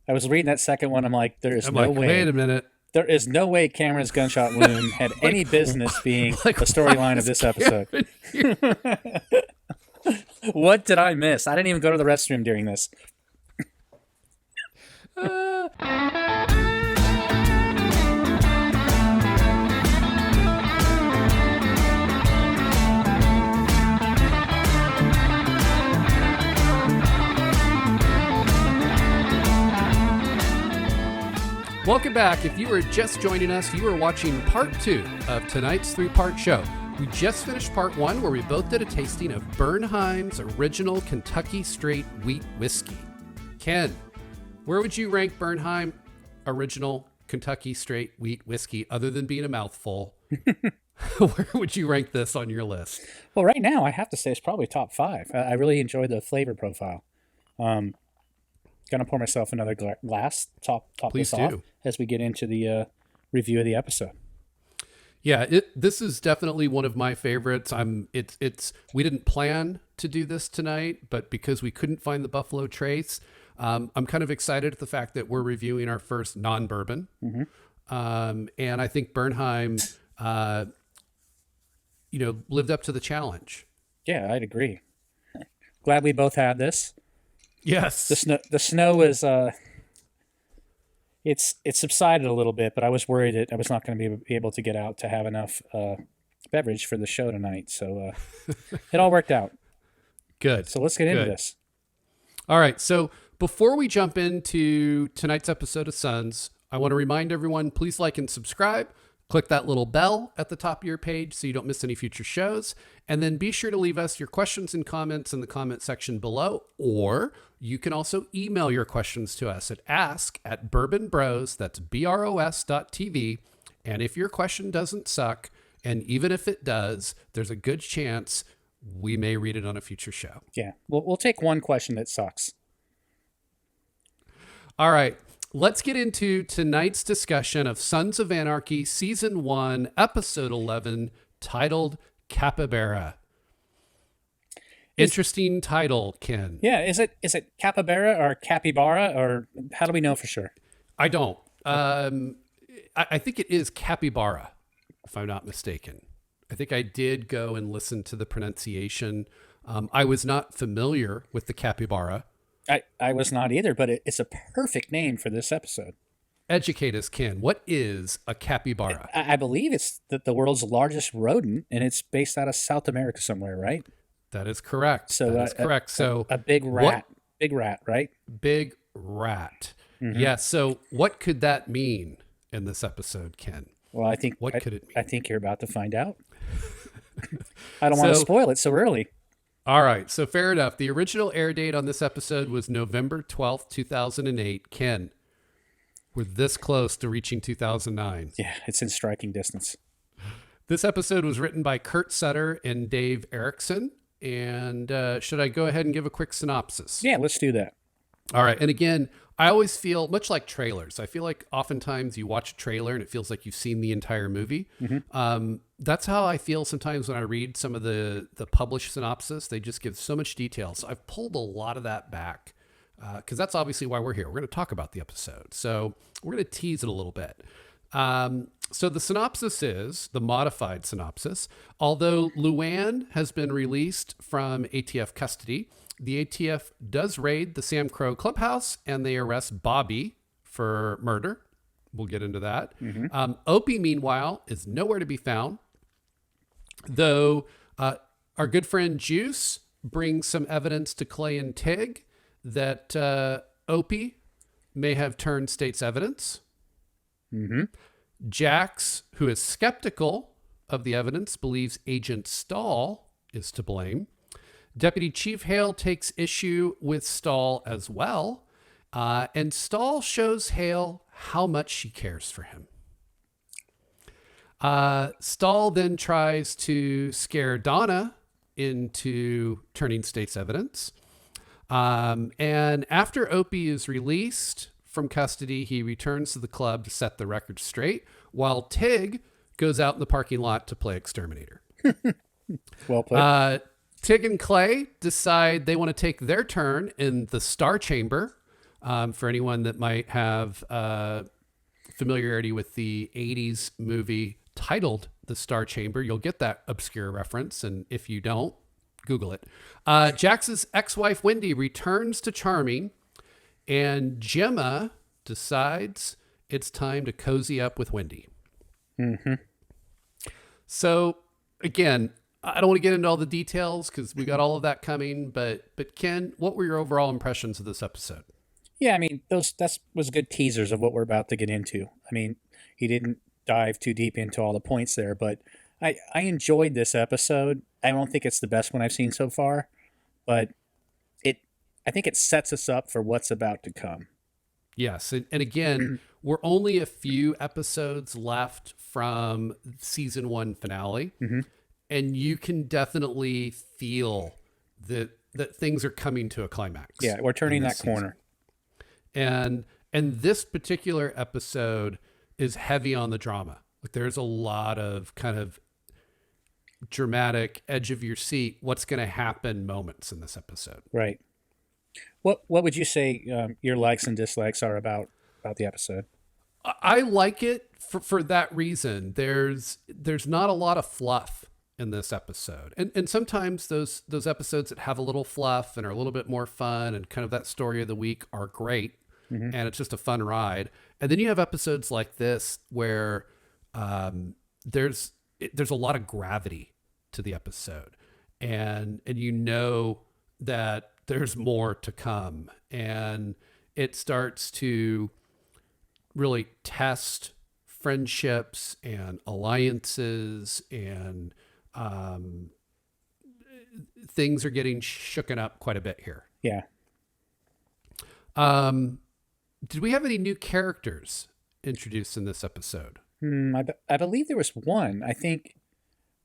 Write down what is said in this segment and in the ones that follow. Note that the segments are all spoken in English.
I was reading that second one. I'm like, there is no way. Wait a minute. There is no way Cameron's gunshot wound had any business being the storyline of this episode. What did I miss? I didn't even go to the restroom during this. Welcome back. If you are just joining us, you are watching part 2 of tonight's 3-part show. We just finished part 1 where we both did a tasting of Bernheim's original Kentucky straight wheat whiskey. Ken, where would you rank Bernheim original Kentucky straight wheat whiskey other than being a mouthful? Where would you rank this on your list? Well, right now, I have to say it's probably top 5. I really enjoy the flavor profile. Gonna pour myself another glass, top Please this off do. as we get into the review of the episode. Yeah, this is definitely one of my favorites. We didn't plan to do this tonight, but because we couldn't find the Buffalo Trace, I'm kind of excited at the fact that we're reviewing our first non-bourbon. Mm-hmm. And I think Bernheim, lived up to the challenge. Yeah, I'd agree. Glad we both had this. Yes. The snow is it's subsided a little bit, but I was worried that I was not going to be able to get out to have enough beverage for the show tonight. So it all worked out. Good. So let's get into this. All right. So before we jump into tonight's episode of Sons, I want to remind everyone, please like and subscribe. Click that little bell at the top of your page so you don't miss any future shows. And then be sure to leave us your questions and comments in the comment section below, or you can also email your questions to us at ask@bourbonbros, that's BROS.TV. And if your question doesn't suck, and even if it does, there's a good chance we may read it on a future show. Yeah, we'll take one question that sucks. All right. Let's get into tonight's discussion of Sons of Anarchy, Season 1, Episode 11, titled Capybara. Interesting title, Ken. Yeah, is it Capybara or Capybara, or how do we know for sure? I don't. I think it is Capybara, if I'm not mistaken. I think I did go and listen to the pronunciation. I was not familiar with the capybara. I was not either, but it's a perfect name for this episode. Educate us, Ken. What is a capybara? I believe it's the world's largest rodent, and it's based out of South America somewhere, right? That is correct. So correct. So a big rat. Big rat, right? Big rat. Mm-hmm. Yeah. So what could that mean in this episode, Ken? Well, I think what could it mean? I think you're about to find out. I don't want to spoil it so early. All right. So fair enough. The original air date on this episode was November 12th, 2008. Ken, we're this close to reaching 2009. Yeah, it's in striking distance. This episode was written by Kurt Sutter and Dave Erickson. And should I go ahead and give a quick synopsis? Yeah, let's do that. All right. And again, I always feel much like trailers. I feel like oftentimes you watch a trailer and it feels like you've seen the entire movie. Mm-hmm. That's how I feel sometimes when I read some of the published synopsis. They just give so much detail. So I've pulled a lot of that back because that's obviously why we're here. We're going to talk about the episode. So we're going to tease it a little bit. So the synopsis is the modified synopsis. Although Luann has been released from ATF custody, the ATF does raid the Sam Crow clubhouse and they arrest Bobby for murder. We'll get into that. Mm-hmm. Opie, meanwhile, is nowhere to be found, though our good friend Juice brings some evidence to Clay and Tig that Opie may have turned state's evidence. Mm-hmm. Jax, who is skeptical of the evidence, believes Agent Stahl is to blame. Deputy Chief Hale takes issue with Stahl as well. And Stahl shows Hale how much she cares for him. Stahl then tries to scare Donna into turning state's evidence. And after Opie is released from custody, he returns to the club to set the record straight, while Tig goes out in the parking lot to play exterminator. Well put. Tig and Clay decide they want to take their turn in the Star Chamber, For anyone that might have familiarity with the 80s movie titled The Star Chamber, you'll get that obscure reference. And if you don't, Google it. Jax's ex-wife, Wendy, returns to Charming, and Gemma decides it's time to cozy up with Wendy. Mm-hmm. So, again, I don't want to get into all the details because we got all of that coming. But Ken, what were your overall impressions of this episode? Yeah, I mean, that was good teasers of what we're about to get into. I mean, he didn't dive too deep into all the points there, but I enjoyed this episode. I don't think it's the best one I've seen so far, but I think it sets us up for what's about to come. Yes. And again, we're only a few episodes left from season 1 finale. Mm-hmm. And you can definitely feel that things are coming to a climax. Yeah, we're turning that season. corner. And this particular episode is heavy on the drama. Like there's a lot of kind of dramatic edge of your seat, what's going to happen moments in this episode. Right. What would you say your likes and dislikes are about the episode? I like it for that reason. There's not a lot of fluff in this episode. And sometimes those episodes that have a little fluff and are a little bit more fun and kind of that story of the week are great. Mm-hmm. And it's just a fun ride. And then you have episodes like this where there's a lot of gravity to the episode. And you know that there's more to come. And it starts to really test friendships and alliances, and things are getting shooken up quite a bit here. Yeah. Did we have any new characters introduced in this episode? I believe there was one. I think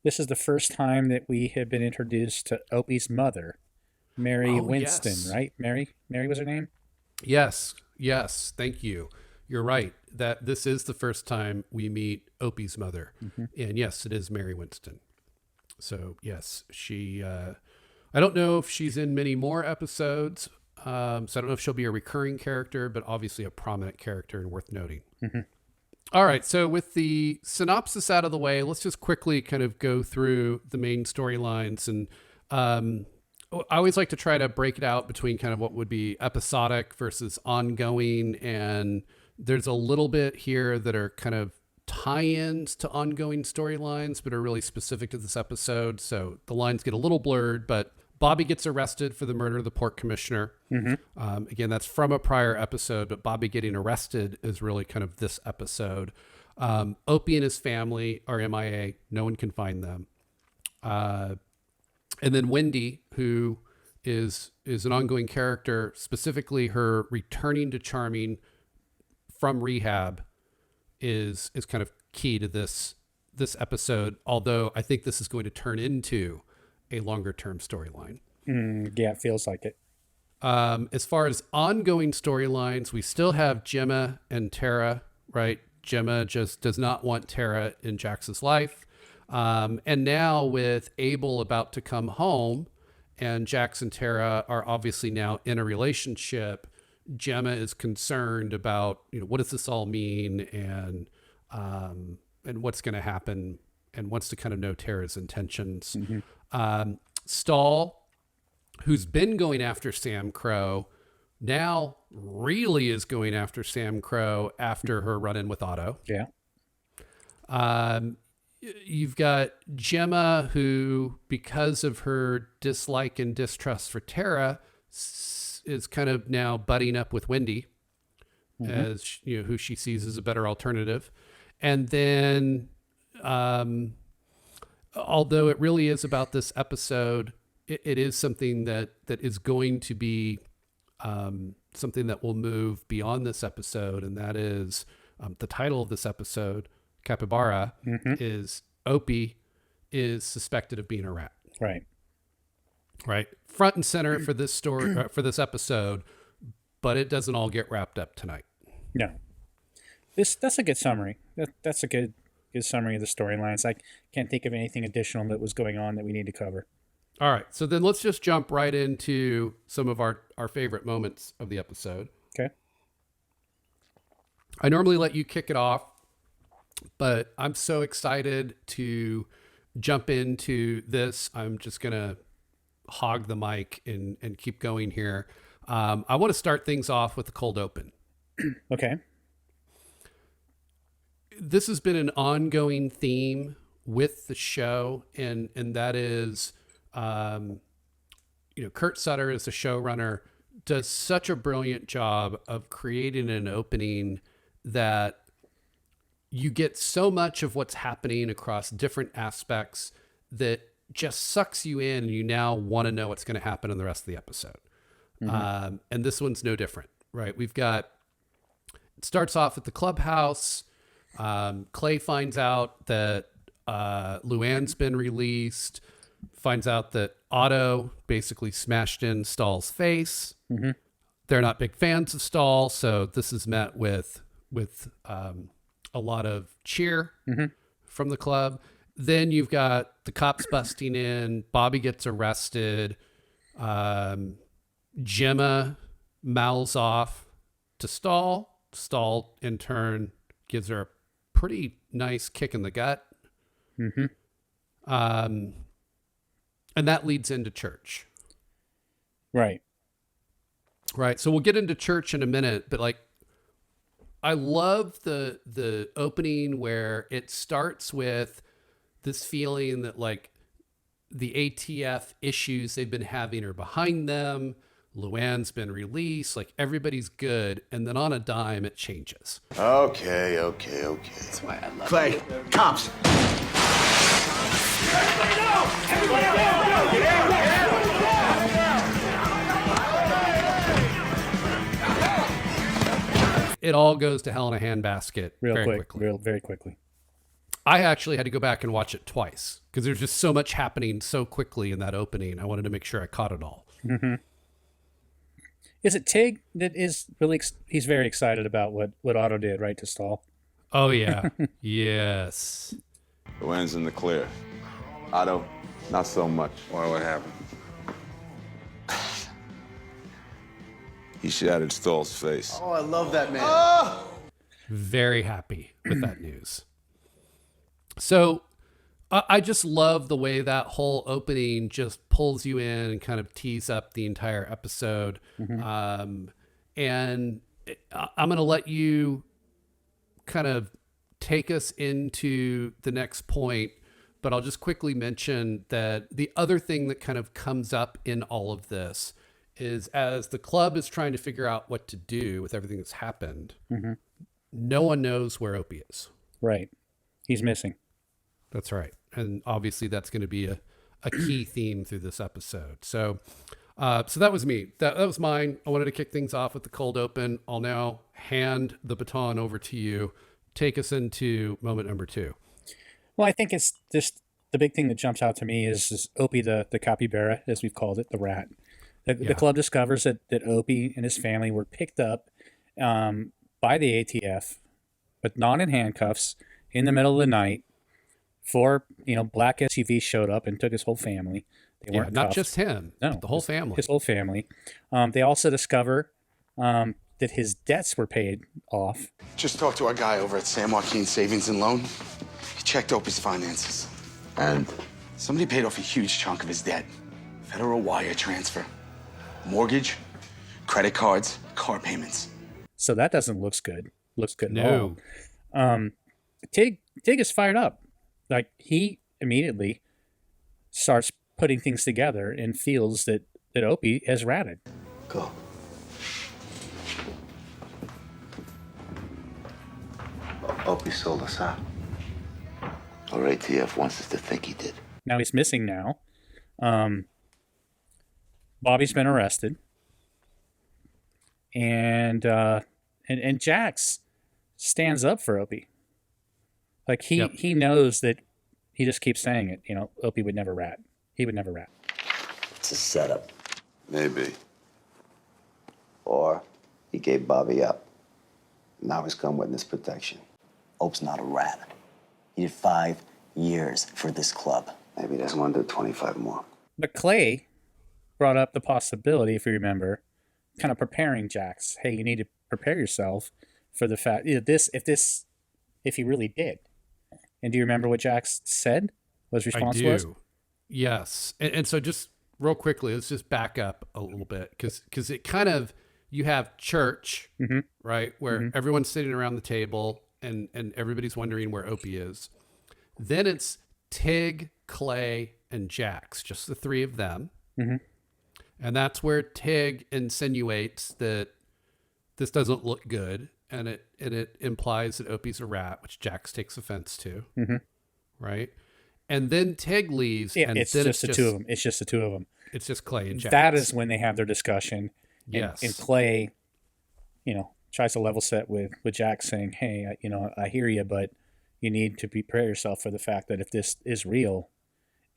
this is the first time that we have been introduced to Opie's mother, Mary Winston, yes. Right? Mary was her name? Yes. Thank you. You're right. That this is the first time we meet Opie's mother. Mm-hmm. And yes, it is Mary Winston. So yes, she, I don't know if she's in many more episodes. So I don't know if she'll be a recurring character, but obviously a prominent character and worth noting. Mm-hmm. All right. So with the synopsis out of the way, let's just quickly kind of go through the main storylines. And I always like to try to break it out between kind of what would be episodic versus ongoing. And there's a little bit here that are kind of tie-ins to ongoing storylines, but are really specific to this episode. So the lines get a little blurred, but Bobby gets arrested for the murder of the port commissioner. Mm-hmm. Again, that's from a prior episode, but Bobby getting arrested is really kind of this episode. Opie and his family are MIA. No one can find them. And then Wendy, who is an ongoing character, specifically her returning to Charming from rehab is kind of key to this episode. Although I think this is going to turn into a longer term storyline. Yeah, it feels like it. As far as ongoing storylines, we still have Gemma and Tara, right? Gemma just does not want Tara in Jax's life. And now with Abel about to come home and Jax and Tara are obviously now in a relationship, Gemma is concerned about, what does this all mean, and what's going to happen, and wants to kind of know Tara's intentions. Mm-hmm. Stahl, who's been going after Sam Crow, now really is going after Sam Crow after her run-in with Otto. Yeah. You've got Gemma, who, because of her dislike and distrust for Tara, is kind of now butting up with Wendy, mm-hmm. as who she sees as a better alternative. And then, although it really is about this episode, it is something that is going to be something that will move beyond this episode, and that is the title of this episode, Capybara, mm-hmm. is Opie is suspected of being a rat. Right. Front and center for this story, for this episode, but it doesn't all get wrapped up tonight. No. That's a good summary. That's a good summary of the storylines. I can't think of anything additional that was going on that we need to cover. All right. So then let's just jump right into some of our favorite moments of the episode. Okay. I normally let you kick it off, but I'm so excited to jump into this. I'm just going to hog the mic and keep going here. I want to start things off with the cold open. Okay. This has been an ongoing theme with the show, and that is, Kurt Sutter as the showrunner does such a brilliant job of creating an opening that you get so much of what's happening across different aspects that just sucks you in, and you now want to know what's going to happen in the rest of the episode. And this one's no different, right? It starts off at the clubhouse. Clay finds out that Luann's been released, finds out that Otto basically smashed in Stahl's face. They're not big fans of Stahl, so this is met with a lot of cheer from the club. Then you've got the cops busting in. Bobby gets arrested. Gemma mouths off to Stahl. Stahl, in turn, gives her a pretty nice kick in the gut. And that leads into church. Right. Right. So we'll get into church in a minute, but like, I love the opening where it starts with this feeling that like the ATF issues they've been having are behind them. Luann's been released, like everybody's good. And then on a dime, it changes. Okay. That's why I love Clay, cops. It all goes to hell in a handbasket very quickly. I actually had to go back and watch it twice because there's just so much happening so quickly in that opening. I wanted to make sure I caught it all. Is it Tig that is really, he's very excited about what Otto did, right, to Stahl? Oh, yeah. Yes. Luann's in the clear. Otto, not so much. Why, what happened? He shattered Stahl's face. Oh, I love that man. Very happy with that news. So I just love the way that whole opening just pulls you in and kind of tees up the entire episode. And I'm going to let you kind of take us into the next point, but I'll just quickly mention that the other thing that kind of comes up in all of this is as the club is trying to figure out what to do with everything that's happened, no one knows where Opie is. Right. He's missing. That's right. And obviously that's going to be a key theme through this episode. So that was me. That was mine. I wanted to kick things off with the cold open. I'll now hand the baton over to you. Take us into moment number 2. Well, I think it's just the big thing that jumps out to me is Opie the Capybara, as we've called it, the rat. The club discovers that Opie and his family were picked up by the ATF, but not in handcuffs, in the middle of the night. 4 black SUVs showed up and took his whole family. They weren't not cuffed. just him, but the whole family. His whole family. They also discover that his debts were paid off. Just talked to our guy over at San Joaquin Savings and Loan. He checked Opie's finances. And Somebody paid off a huge chunk of his debt. Federal wire transfer. Mortgage, credit cards, car payments. So that doesn't look good. Looks good No. at all. Tig is fired up. Like, he immediately starts putting things together and feels that Opie has ratted. Go. Opie sold us out. Or ATF wants us to think he did. Now he's missing now. Bobby's been arrested. And Jax stands up for Opie. Like, he knows that he just keeps saying it. Opie would never rat. He would never rat. It's a setup. maybe. Or he gave Bobby up. Now he's come witness protection. Ope's not a rat. He did 5 years for this club. Maybe he doesn't want to do 25 more. But Clay brought up the possibility, if you remember, kind of preparing Jax. Hey, you need to prepare yourself for the fact if he really did. And do you remember what Jax said? What his I response do. was? Yes. And so just real quickly, let's just back up a little bit because it kind of, you have church, right? Where everyone's sitting around the table and everybody's wondering where Opie is. Then it's Tig, Clay, and Jax, just the three of them. And that's where Tig insinuates that this doesn't look good. And it implies that Opie's a rat, which Jax takes offense to. Right. And then Tig leaves. Yeah, and it's then just the two of them. It's just the two of them. It's just Clay and Jax. That is when they have their discussion. Yes. And Clay, tries to level set with Jax, saying, hey, I hear you, but you need to prepare yourself for the fact that if this is real.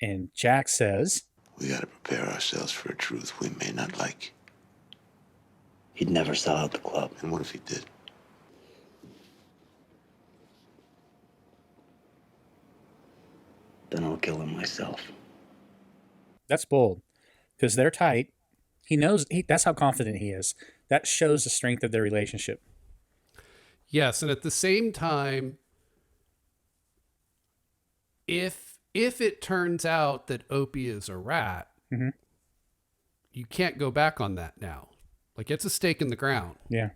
And Jax says, We gotta prepare ourselves for a truth we may not like. He'd never sell out the club. And what if he did? Then I'll kill him myself. that's bold because they're tight. He knows that's how confident he is. That shows the strength of their relationship. Yes, and at the same time, if it turns out that Opie is a rat, you can't go back on that now. Like, it's a stake in the ground. Yeah.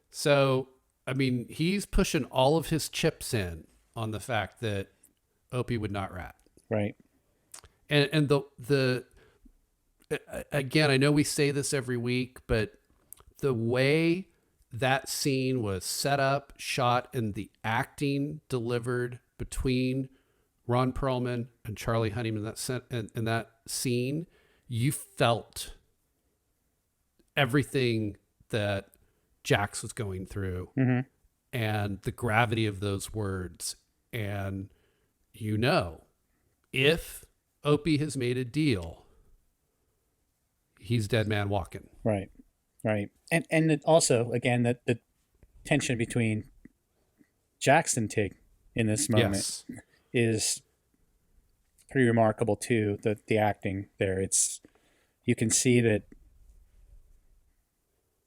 So, I mean, he's pushing all of his chips in on the fact that Opie would not rat. Right. And the again, I know we say this every week, but the way that scene was set up, shot, and the acting delivered between Ron Perlman and Charlie Hunnam in that scene, you felt everything that Jax was going through and the gravity of those words. And if Opie has made a deal, he's dead man walking. Right. Right. And it also, again, the tension between Jax and Tig in this moment is pretty remarkable too. The acting there, you can see that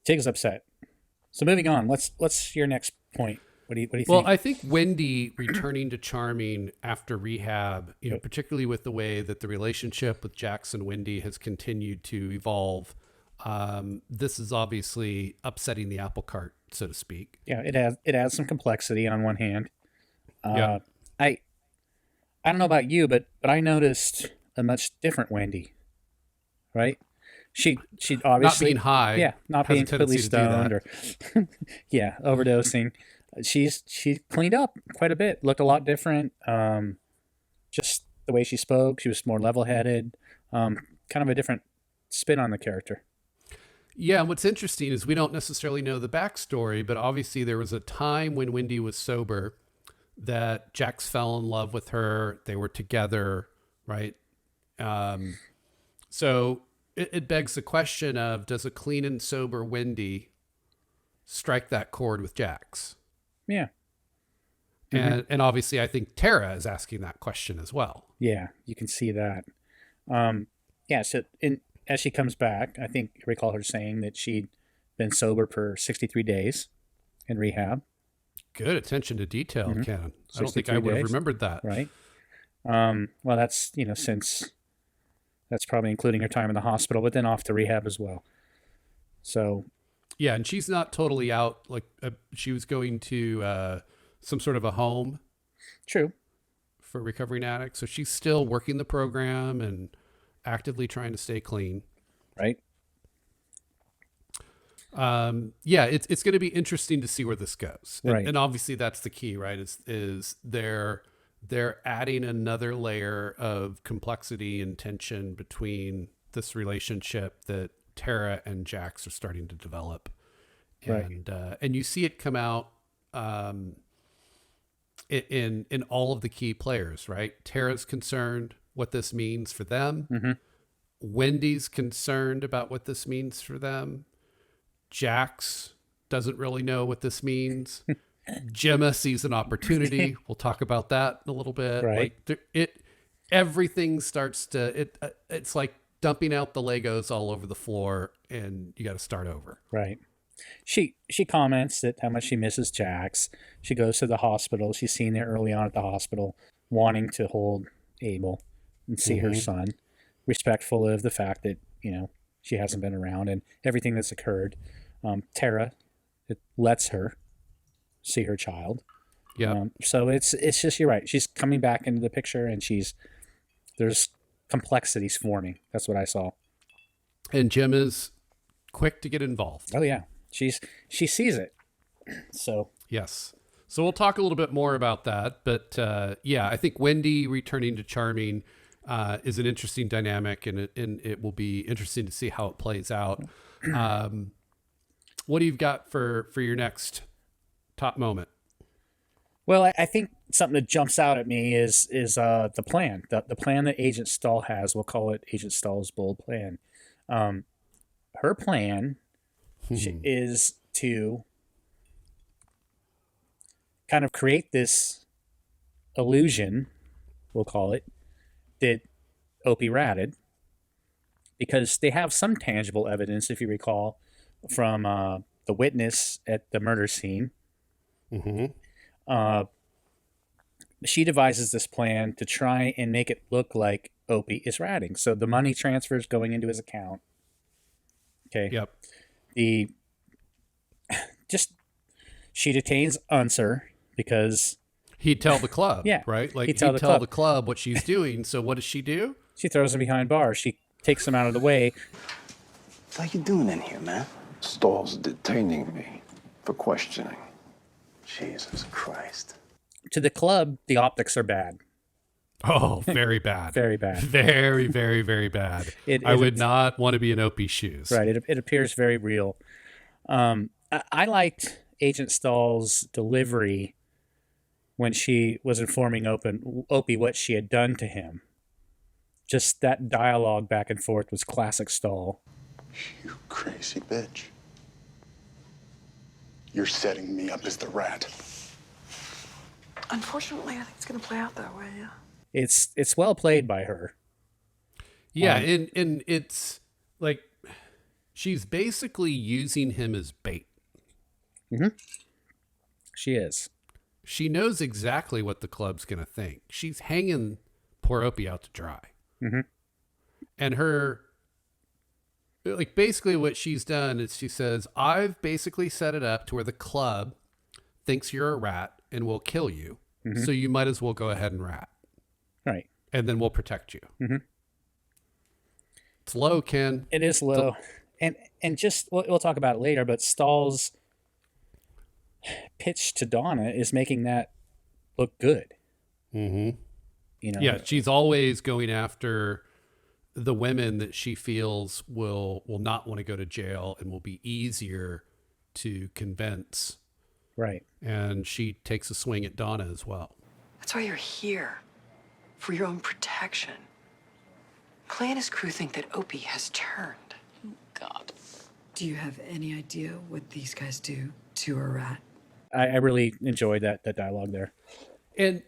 Tig's upset. So moving on, let's your next point. What do you think? Well, I think Wendy returning to Charming after rehab, particularly with the way that the relationship with Jax and Wendy has continued to evolve, this is obviously upsetting the apple cart, so to speak. Yeah, it adds some complexity on one hand. Yeah. I don't know about you, but I noticed a much different Wendy. Right? She obviously Not being high. Yeah, not has being a tendency completely to do stoned that. or overdosing. She cleaned up quite a bit. Looked a lot different. Just the way she spoke, she was more level-headed. Kind of a different spin on the character. Yeah, and what's interesting is we don't necessarily know the backstory, but obviously there was a time when Wendy was sober that Jax fell in love with her. They were together, right? So it begs the question of, does a clean and sober Wendy strike that chord with Jax? Yeah. And obviously I think Tara is asking that question as well. Yeah, you can see that. So as she comes back, I think I recall her saying that she'd been sober for 63 days in rehab. Good attention to detail, Ken. I don't think I would have remembered that. Right. Well, that's, since that's probably including her time in the hospital, but then off to rehab as well. So. Yeah, and she's not totally out. Like she was going to some sort of a home. True. For recovering addicts. So she's still working the program and actively trying to stay clean. Right. It's going to be interesting to see where this goes. Right. And obviously that's the key, right? Is they're adding another layer of complexity and tension between this relationship that Tara and Jax are starting to develop. And and you see it come out in all of the key players, right? Tara's concerned what this means for them. Wendy's concerned about what this means for them. Jax doesn't really know what this means. Gemma sees an opportunity. We'll talk about that in a little bit. Right. Like everything starts to it's like dumping out the Legos all over the floor, and you got to start over. Right. She comments that how much she misses Jax. She goes to the hospital. She's seen there early on at the hospital, wanting to hold Abel and see her son, respectful of the fact that, she hasn't been around and everything that's occurred. Tara, it lets her see her child. Yeah. So it's just, you're right. She's coming back into the picture, and there's complexities forming. That's what I saw. And Jim is quick to get involved. Oh yeah. She sees it. So Yes. So we'll talk a little bit more about that. But I think Wendy returning to Charming is an interesting dynamic, and it will be interesting to see how it plays out. What do you got for your next top moment? Well, I think something that jumps out at me is the plan. The plan that Agent Stahl has. We'll call it Agent Stahl's bold plan. Her plan is to kind of create this illusion, we'll call it, that Opie ratted, because they have some tangible evidence, if you recall, from the witness at the murder scene. She devises this plan to try and make it look like Opie is ratting. So the money transfers going into his account. Okay. Yep. She detains Unser because He'd tell the club, Yeah, right? Like he'd he'd tell tell the the club what she's doing. So what does she do? she throws him behind bars. She takes him out of the way. What are you doing in here, man? Stahl's detaining me for questioning. Jesus Christ. To the club, the optics are bad. Oh, very bad. Very bad. Very, very, very bad. I would not want to be in Opie's shoes. Right. It appears very real. I liked Agent Stahl's delivery when she was informing Opie what she had done to him. Just that dialogue back and forth was classic Stahl. You crazy bitch. You're setting me up as the rat. Unfortunately, I think it's going to play out that way, yeah. It's well played by her. Yeah, and it's like she's basically using him as bait. She is. She knows exactly what the club's going to think. She's hanging poor Opie out to dry. And her, like, basically what she's done is she says, I've basically set it up to where the club thinks you're a rat and will kill you. So you might as well go ahead and rat. Right. And then we'll protect you. It's low, Ken. It is low. And just, we'll talk about it later, but Stahl's pitch to Donna is making that look good. Yeah, she's always going after the women that she feels will not want to go to jail and will be easier to convince. Right. And she takes a swing at Donna as well. That's why you're here. For your own protection. Clay and his crew think that Opie has turned. God. Do you have any idea what these guys do to a rat? I really enjoyed that dialogue there. And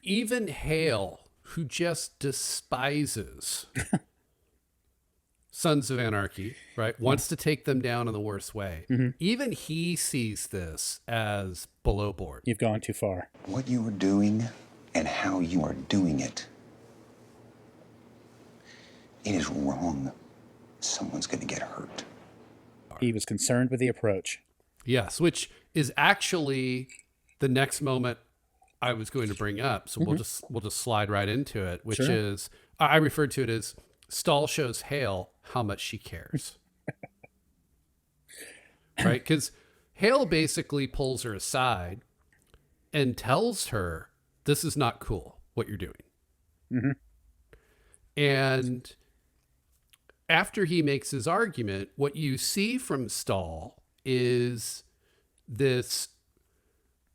even Hale, who just despises Sons of Anarchy, right, wants to take them down in the worst way. Even he sees this as below board. You've gone too far. What you are doing and how you are doing it. It is wrong. Someone's going to get hurt. He was concerned with the approach. Yes, which is actually the next moment I was going to bring up. So we'll just slide right into it, which is, I referred to it as Stahl shows Hale how much she cares. Right? Because Hale basically pulls her aside and tells her, this is not cool, what you're doing. And after he makes his argument, what you see from Stahl is this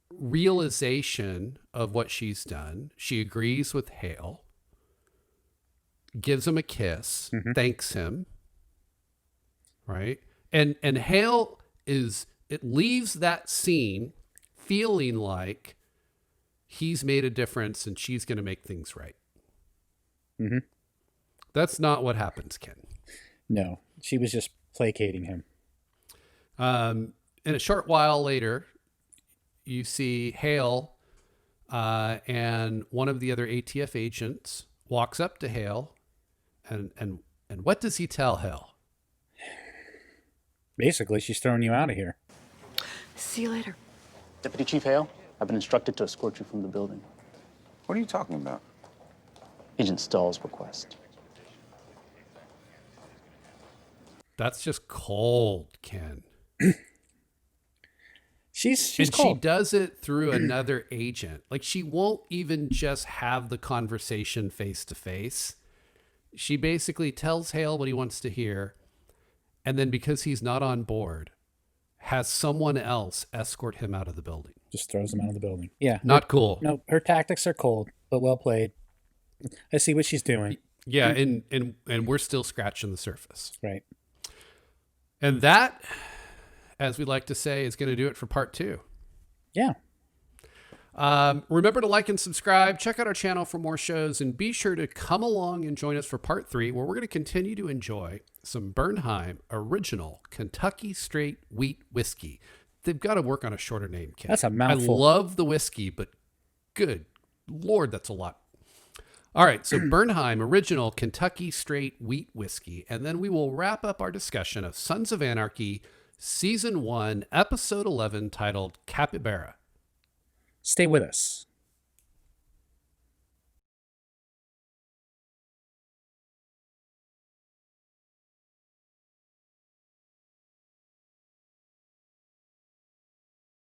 realization of what she's done. She agrees with Hale, gives him a kiss, thanks him, right? And Hale it leaves that scene feeling like he's made a difference and she's going to make things right. That's not what happens, Ken. No, she was just placating him. In a short while later, you see Hale and one of the other ATF agents walks up to Hale, and what does he tell Hale? Basically, she's throwing you out of here. See you later. Deputy Chief Hale, I've been instructed to escort you from the building. What are you talking about? Agent Stahl's request. That's just cold, Ken. She's and cold. She does it through another agent. Like, she won't even just have the conversation face to face. She basically tells Hale what he wants to hear, and then because he's not on board, has someone else escort him out of the building. Just throws him out of the building. Yeah. Not cool. No, her tactics are cold, but well played. I see what she's doing. Yeah, and we're still scratching the surface. Right. And that, as we like to say, is going to do it for part 2. Yeah. Remember to like and subscribe. Check out our channel for more shows, and be sure to come along and join us for part 3, where we're going to continue to enjoy some Bernheim original Kentucky straight wheat whiskey. They've got to work on a shorter name, Ken. That's a mouthful. I love the whiskey, but good Lord, that's a lot. All right, so Bernheim original Kentucky straight wheat whiskey, and then we will wrap up our discussion of Sons of Anarchy, Season 1, Episode 11, titled Capybara. Stay with us.